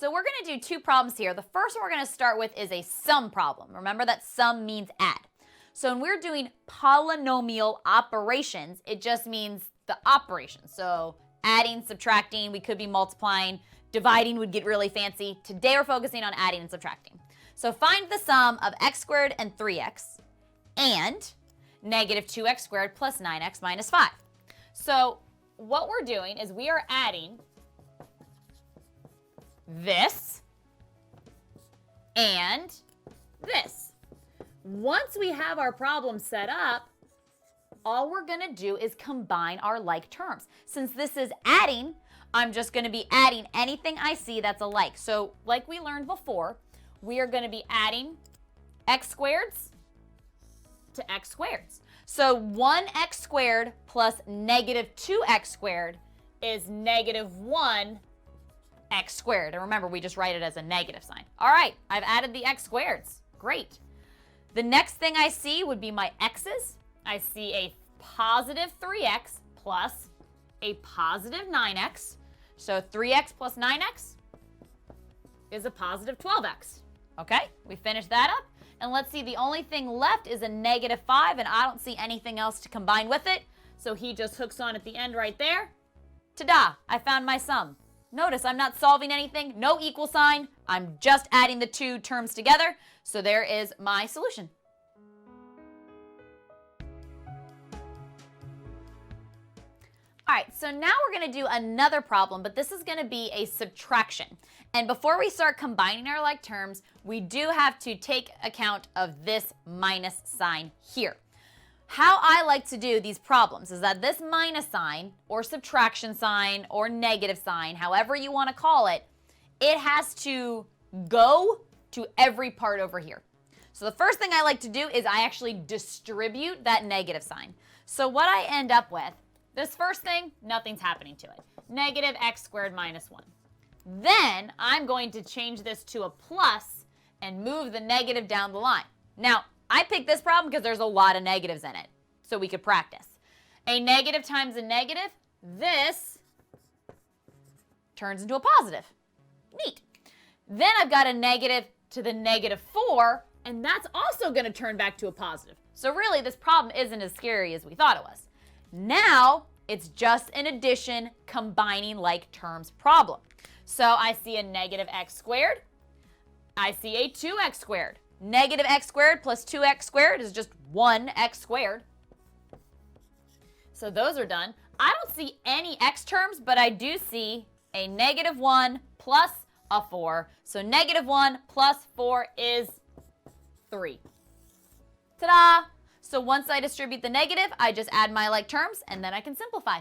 so we're going to do two problems here. The first one we're going to start with is a sum problem. Remember that sum means add. So when we're doing polynomial operations, it just means the operation. So adding, subtracting, we could be multiplying, dividing would get really fancy. Today we're focusing on adding and subtracting. So find the sum of x squared and 3x and negative 2x squared plus 9x minus 5. So what we're doing is we are adding this and this. Once we have our problem set up, all we're going to do is combine our like terms. Since this is adding, I'm just going to be adding anything I see that's alike. So like we learned before, we are going to be adding x squareds to x squareds. So 1x squared plus negative 2x squared is negative 1x squared. And remember, we just write it as a negative sign. All right, I've added the x squareds. Great. The next thing I see would be my x's. I see a positive 3x plus a positive 9x. So 3x plus 9x is a positive 12x. Okay, we finished that up. And let's see, the only thing left is a negative 5, and I don't see anything else to combine with it. So he just hooks on at the end right there. Ta-da, I found my sum. Notice I'm not solving anything, no equal sign. I'm just adding the two terms together. So there is my solution. All right, so now we're going to do another problem, but this is going to be a subtraction. And before we start combining our like terms, we do have to take account of this minus sign here. How I like to do these problems is that this minus sign or subtraction sign or negative sign, however you want to call it, it has to go to every part over here. So the first thing I like to do is I actually distribute that negative sign. So what I end up with, this first thing, nothing's happening to it. Negative x squared minus 1. Then I'm going to change this to a plus and move the negative down the line. Now, I picked this problem because there's a lot of negatives in it, so we could practice. A negative times a negative, this turns into a positive. Neat. Then I've got a negative to the negative 4, and that's also going to turn back to a positive. So really, this problem isn't as scary as we thought it was. Now, it's just an addition combining like terms problem. So I see a negative x squared. I see a 2x squared. Negative x squared plus 2x squared is just 1x squared. So those are done. I don't see any x terms, but I do see a negative 1 plus a 4. So negative 1 plus 4 is 3. Ta-da! So once I distribute the negative, I just add my like terms, and then I can simplify.